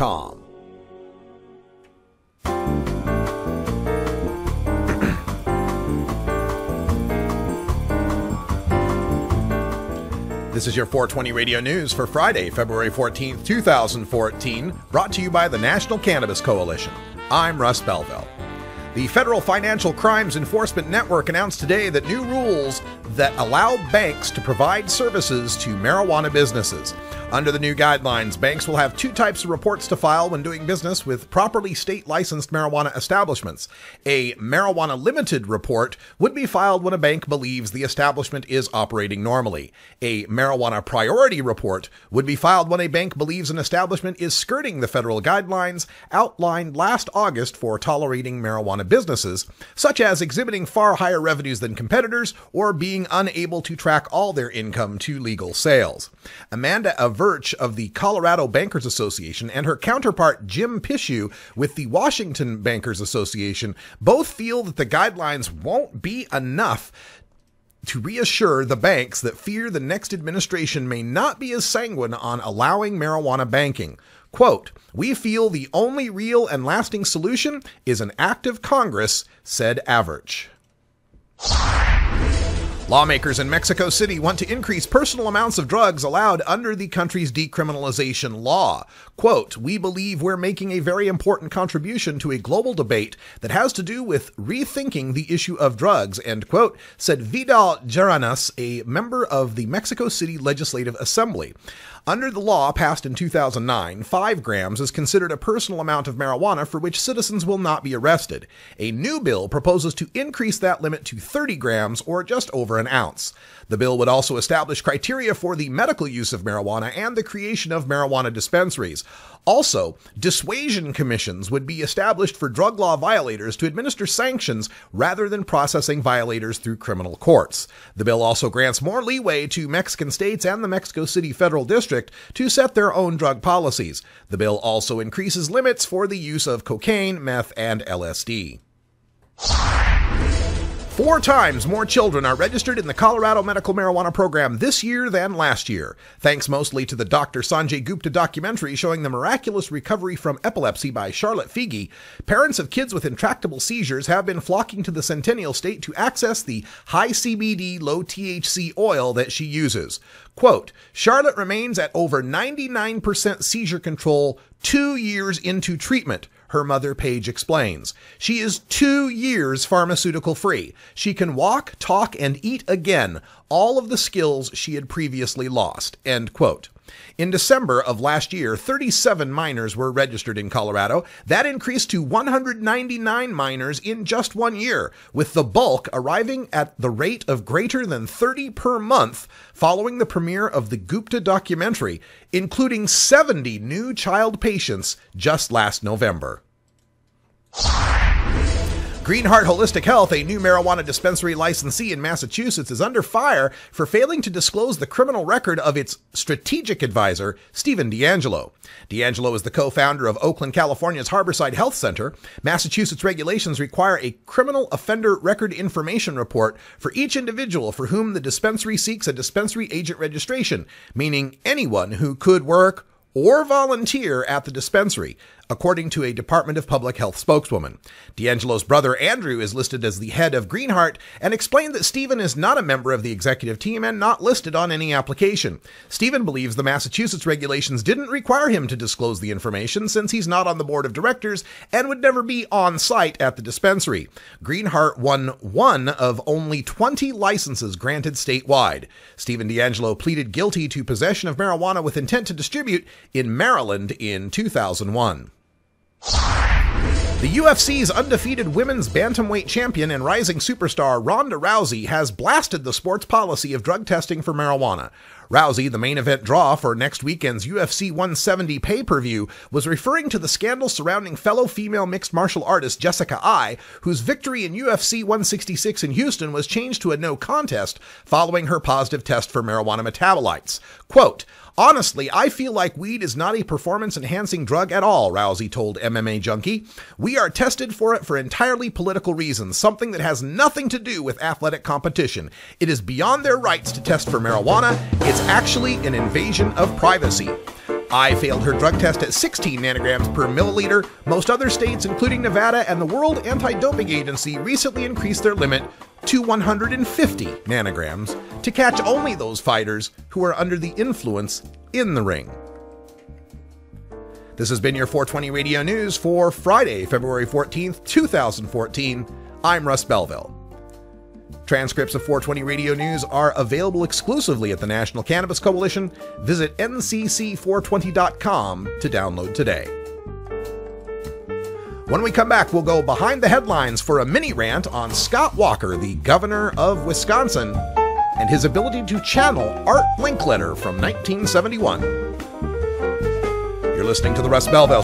420RADIO.com. This is your 420 Radio News for Friday, February 14th, 2014, brought to you by the National Cannabis Coalition. I'm Russ Belville. The Federal Financial Crimes Enforcement Network announced today that new rules that allow banks to provide services to marijuana businesses. Under the new guidelines, banks will have two types of reports to file when doing business with properly state-licensed marijuana establishments. A marijuana limited report would be filed when a bank believes the establishment is operating normally. A marijuana priority report would be filed when a bank believes an establishment is skirting the federal guidelines outlined last August for tolerating marijuana businesses, such as exhibiting far higher revenues than competitors or being unable to track all their income to legal sales. Amanda Virch of the Colorado Bankers Association and her counterpart Jim Pishew with the Washington Bankers Association both feel that the guidelines won't be enough to reassure the banks that fear the next administration may not be as sanguine on allowing marijuana banking. Quote, "We feel the only real and lasting solution is an act of Congress," said Average. Lawmakers in Mexico City want to increase personal amounts of drugs allowed under the country's decriminalization law. Quote, "We believe we're making a very important contribution to a global debate that has to do with rethinking the issue of drugs," end quote, said Vidal Jaranas, a member of the Mexico City Legislative Assembly. Under the law passed in 2009, 5 grams is considered a personal amount of marijuana for which citizens will not be arrested. A new bill proposes to increase that limit to 30 grams or just over an ounce. The bill would also establish criteria for the medical use of marijuana and the creation of marijuana dispensaries. Also, dissuasion commissions would be established for drug law violators to administer sanctions rather than processing violators through criminal courts. The bill also grants more leeway to Mexican states and the Mexico City Federal District to set their own drug policies. The bill also increases limits for the use of cocaine, meth, and LSD. 4 times more children are registered in the Colorado medical marijuana program this year than last year, thanks mostly to the Dr. Sanjay Gupta documentary showing the miraculous recovery from epilepsy by Charlotte Figi. Parents of kids with intractable seizures have been flocking to the Centennial State to access the high CBD, low THC oil that she uses. Quote, "Charlotte remains at over 99% seizure control 2 years into treatment," her mother Paige explains. "She is 2 years pharmaceutical free. She can walk, talk, and eat again, all of the skills she had previously lost," end quote. In December of last year, 37 minors were registered in Colorado. That increased to 199 minors in just 1 year, with the bulk arriving at the rate of greater than 30 per month following the premiere of the Gupta documentary, including 70 new child patients just last November. Greenheart Holistic Health, a new marijuana dispensary licensee in Massachusetts, is under fire for failing to disclose the criminal record of its strategic advisor, Stephen D'Angelo. D'Angelo is the co-founder of Oakland, California's Harborside Health Center. Massachusetts regulations require a criminal offender record information report for each individual for whom the dispensary seeks a dispensary agent registration, meaning anyone who could work or volunteer at the dispensary, according to a Department of Public Health spokeswoman. D'Angelo's brother Andrew is listed as the head of Greenheart and explained that Stephen is not a member of the executive team and not listed on any application. Stephen believes the Massachusetts regulations didn't require him to disclose the information since he's not on the board of directors and would never be on site at the dispensary. Greenheart won 1 of only 20 licenses granted statewide. Stephen D'Angelo pleaded guilty to possession of marijuana with intent to distribute in Maryland in 2001. The UFC's undefeated women's bantamweight champion and rising superstar Ronda Rousey has blasted the sport's policy of drug testing for marijuana. Rousey, the main event draw for next weekend's UFC 170 pay-per-view, was referring to the scandal surrounding fellow female mixed martial artist Jessica Ai, whose victory in UFC 166 in Houston was changed to a no contest following her positive test for marijuana metabolites. Quote, "Honestly, I feel like weed is not a performance-enhancing drug at all," Rousey told MMA Junkie. "We are tested for it for entirely political reasons, something that has nothing to do with athletic competition. It is beyond their rights to test for marijuana. It's actually an invasion of privacy." I failed her drug test at 16 nanograms per milliliter. Most other states, including Nevada and the World Anti-Doping Agency, recently increased their limit to 150 nanograms to catch only those fighters who are under the influence in the ring. This has been your 420 Radio News for Friday, February 14th, 2014. I'm Russ Belville. Transcripts of 420 Radio News are available exclusively at the National Cannabis Coalition. Visit ncc420.com to download today. When we come back, we'll go behind the headlines for a mini rant on Scott Walker, the governor of Wisconsin, and his ability to channel Art Linkletter from 1971. You're listening to The Russ Belville